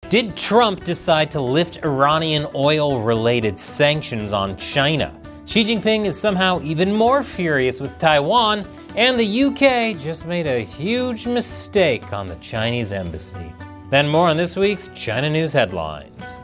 Did Trump decide to lift Iranian oil-related sanctions on China? Xi Jinping is somehow even more furious with Taiwan, and the UK just made a huge mistake on the Chinese embassy. Then more on this week's China News Headlines.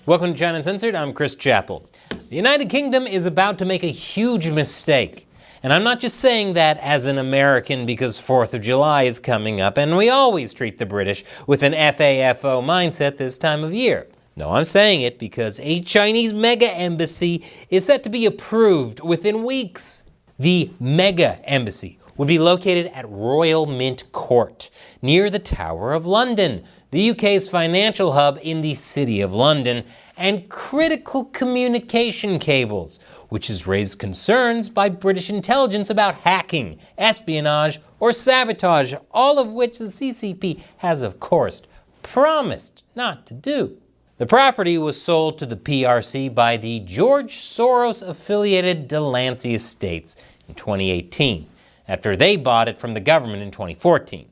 Welcome to China Uncensored, I'm Chris Chappell. The United Kingdom is about to make a huge mistake. And I'm not just saying that as an American because 4th of July is coming up and we always treat the British with an FAFO mindset this time of year. No, I'm saying it because a Chinese mega embassy is set to be approved within weeks. The mega embassy would be located at Royal Mint Court, near the Tower of London, the UK's financial hub in the City of London, and critical communication cables, which has raised concerns by British intelligence about hacking, espionage, or sabotage, all of which the CCP has, of course, promised not to do. The property was sold to the PRC by the George Soros-affiliated Delancey Estates in 2018, after they bought it from the government in 2014.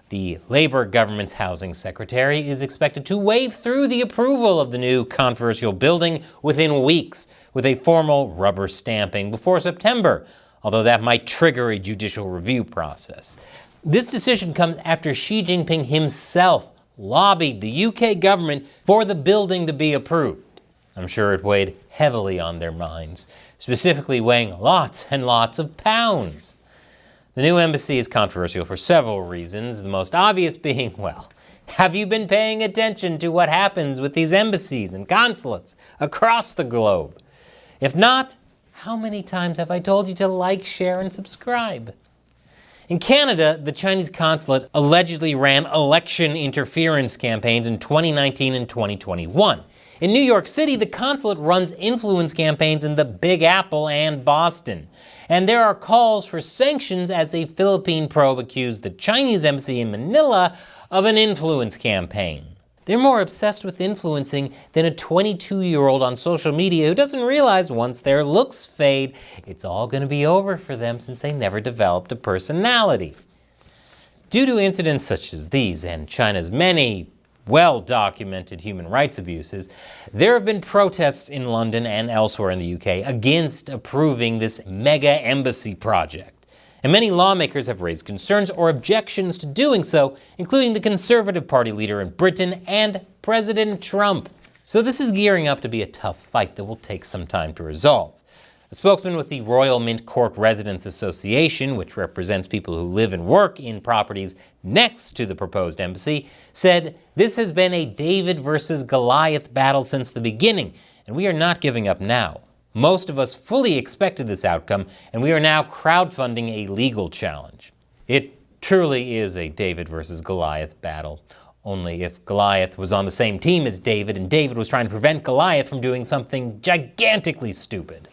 The Labour government's housing secretary is expected to wave through the approval of the new controversial building within weeks, with a formal rubber stamping before September, although that might trigger a judicial review process. This decision comes after Xi Jinping himself lobbied the UK government for the building to be approved. I'm sure it weighed heavily on their minds, specifically weighing lots and lots of pounds. The new embassy is controversial for several reasons, the most obvious being, well, have you been paying attention to what happens with these embassies and consulates across the globe? If not, how many times have I told you to like, share, and subscribe? In Canada, the Chinese consulate allegedly ran election interference campaigns in 2019 and 2021. In New York City, the consulate runs influence campaigns in the Big Apple and Boston. And there are calls for sanctions as a Philippine probe accused the Chinese embassy in Manila of an influence campaign. They're more obsessed with influencing than a 22-year-old on social media who doesn't realize once their looks fade, it's all going to be over for them since they never developed a personality. Due to incidents such as these and China's many well-documented human rights abuses, there have been protests in London and elsewhere in the UK against approving this mega embassy project. And many lawmakers have raised concerns or objections to doing so, including the Conservative Party leader in Britain and President Trump. So this is gearing up to be a tough fight that will take some time to resolve. A spokesman with the Royal Mint Court Residents Association, which represents people who live and work in properties next to the proposed embassy, said, "This has been a David versus Goliath battle since the beginning, and we are not giving up now. Most of us fully expected this outcome, and we are now crowdfunding a legal challenge." It truly is a David versus Goliath battle. Only if Goliath was on the same team as David, and David was trying to prevent Goliath from doing something gigantically stupid.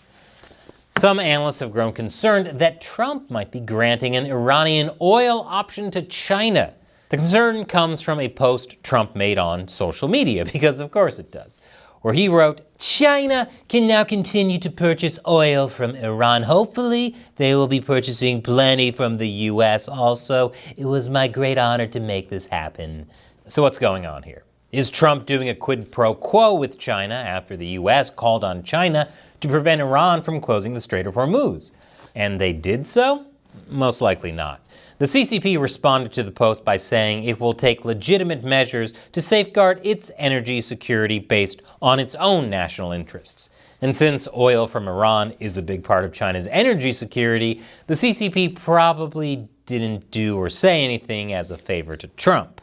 Some analysts have grown concerned that Trump might be granting an Iranian oil option to China. The concern comes from a post Trump made on social media, because of course it does, where he wrote, "China can now continue to purchase oil from Iran. Hopefully, they will be purchasing plenty from the US also. It was my great honor to make this happen." So what's going on here? Is Trump doing a quid pro quo with China after the US called on China to prevent Iran from closing the Strait of Hormuz? And they did so? Most likely not. The CCP responded to the post by saying it will take legitimate measures to safeguard its energy security based on its own national interests. And since oil from Iran is a big part of China's energy security, the CCP probably didn't do or say anything as a favor to Trump.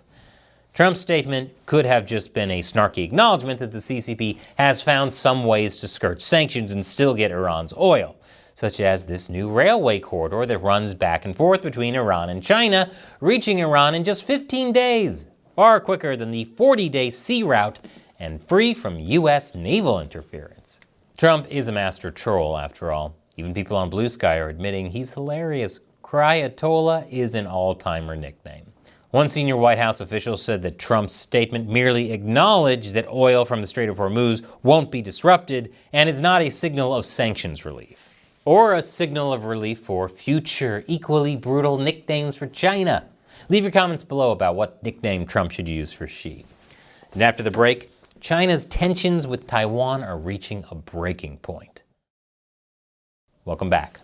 Trump's statement could have just been a snarky acknowledgement that the CCP has found some ways to skirt sanctions and still get Iran's oil, such as this new railway corridor that runs back and forth between Iran and China, reaching Iran in just 15 days, far quicker than the 40-day sea route and free from US naval interference. Trump is a master troll, after all. Even people on Blue Sky are admitting he's hilarious. Cryatola is an all-timer nickname. One senior White House official said that Trump's statement merely acknowledged that oil from the Strait of Hormuz won't be disrupted and is not a signal of sanctions relief, or a signal of relief for future equally brutal nicknames for China. Leave your comments below about what nickname Trump should use for Xi. And after the break, China's tensions with Taiwan are reaching a breaking point. Welcome back.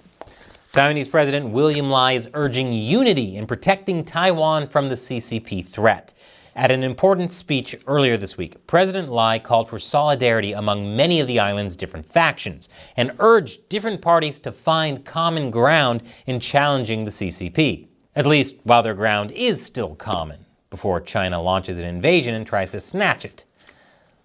Taiwanese President William Lai is urging unity in protecting Taiwan from the CCP threat. At an important speech earlier this week, President Lai called for solidarity among many of the island's different factions and urged different parties to find common ground in challenging the CCP, at least while their ground is still common, before China launches an invasion and tries to snatch it.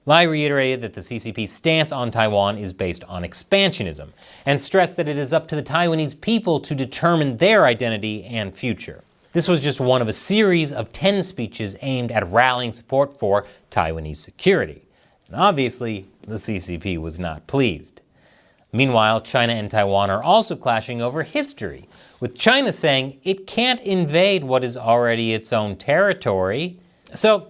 Lai reiterated that the CCP's stance on Taiwan is based on expansionism and stressed that it is up to the Taiwanese people to determine their identity and future. This was just one of a series of 10 speeches aimed at rallying support for Taiwanese security. And obviously, the CCP was not pleased. Meanwhile, China and Taiwan are also clashing over history, with China saying it can't invade what is already its own territory. So,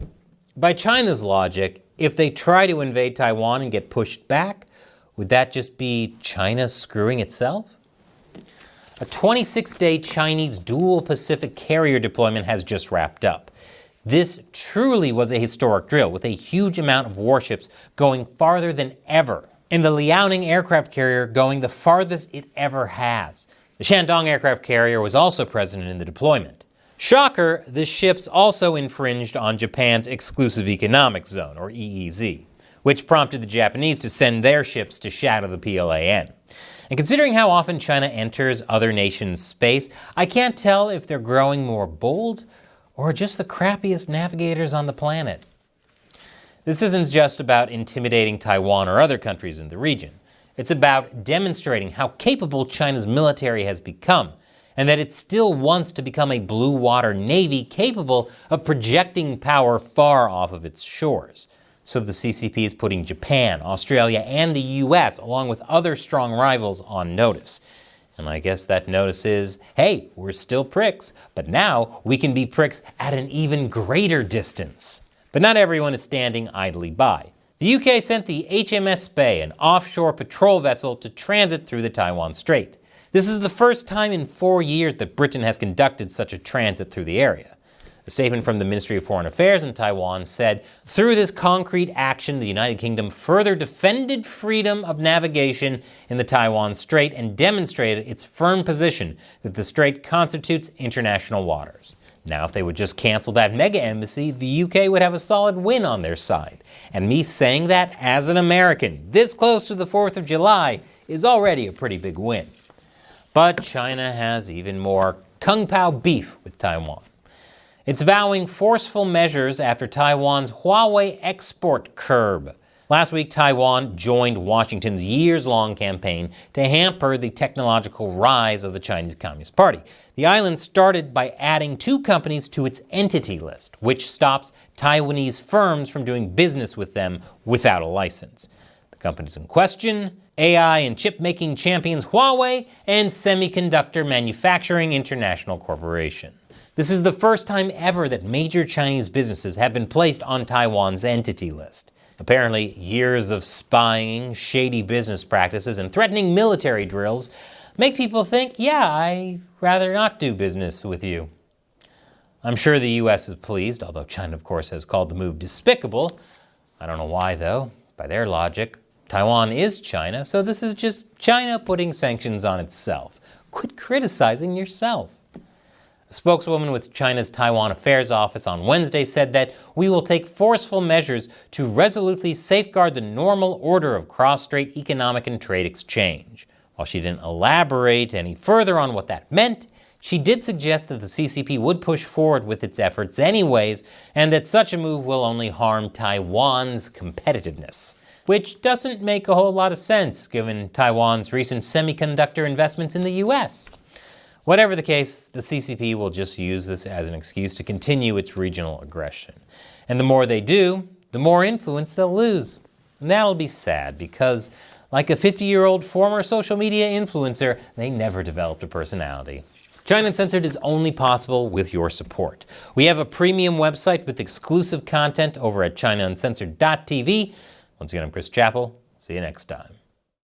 by China's logic, if they try to invade Taiwan and get pushed back, would that just be China screwing itself? A 26-day Chinese dual Pacific carrier deployment has just wrapped up. This truly was a historic drill, with a huge amount of warships going farther than ever, and the Liaoning aircraft carrier going the farthest it ever has. The Shandong aircraft carrier was also present in the deployment. Shocker, the ships also infringed on Japan's exclusive economic zone, or EEZ, which prompted the Japanese to send their ships to shadow the PLAN. And considering how often China enters other nations' space, I can't tell if they're growing more bold or just the crappiest navigators on the planet. This isn't just about intimidating Taiwan or other countries in the region. It's about demonstrating how capable China's military has become, and that it still wants to become a blue water navy capable of projecting power far off of its shores. So the CCP is putting Japan, Australia, and the US, along with other strong rivals, on notice. And I guess that notice is, hey, we're still pricks, but now we can be pricks at an even greater distance. But not everyone is standing idly by. The UK sent the HMS Spey, an offshore patrol vessel, to transit through the Taiwan Strait. This is the first time in 4 years that Britain has conducted such a transit through the area. A statement from the Ministry of Foreign Affairs in Taiwan said, "Through this concrete action, the United Kingdom further defended freedom of navigation in the Taiwan Strait and demonstrated its firm position that the strait constitutes international waters." Now, if they would just cancel that mega embassy, the UK would have a solid win on their side. And me saying that as an American, this close to the 4th of July, is already a pretty big win. But China has even more kung pao beef with Taiwan. It's vowing forceful measures after Taiwan's Huawei export curb. Last week, Taiwan joined Washington's years-long campaign to hamper the technological rise of the Chinese Communist Party. The island started by adding 2 companies to its entity list, which stops Taiwanese firms from doing business with them without a license. The companies in question: AI and chip-making champions Huawei and Semiconductor Manufacturing International Corporation. This is the first time ever that major Chinese businesses have been placed on Taiwan's entity list. Apparently, years of spying, shady business practices, and threatening military drills make people think, yeah, I'd rather not do business with you. I'm sure the US is pleased, although China, of course, has called the move despicable. I don't know why, though. By their logic, Taiwan is China, so this is just China putting sanctions on itself. Quit criticizing yourself. A spokeswoman with China's Taiwan Affairs Office on Wednesday said that we will take forceful measures to resolutely safeguard the normal order of cross-strait economic and trade exchange. While she didn't elaborate any further on what that meant, she did suggest that the CCP would push forward with its efforts anyways, and that such a move will only harm Taiwan's competitiveness. Which doesn't make a whole lot of sense given Taiwan's recent semiconductor investments in the US. Whatever the case, the CCP will just use this as an excuse to continue its regional aggression. And the more they do, the more influence they'll lose. And that'll be sad because, like a 50-year-old former social media influencer, they never developed a personality. China Uncensored is only possible with your support. We have a premium website with exclusive content over at ChinaUncensored.tv. Once again, I'm Chris Chappell. See you next time.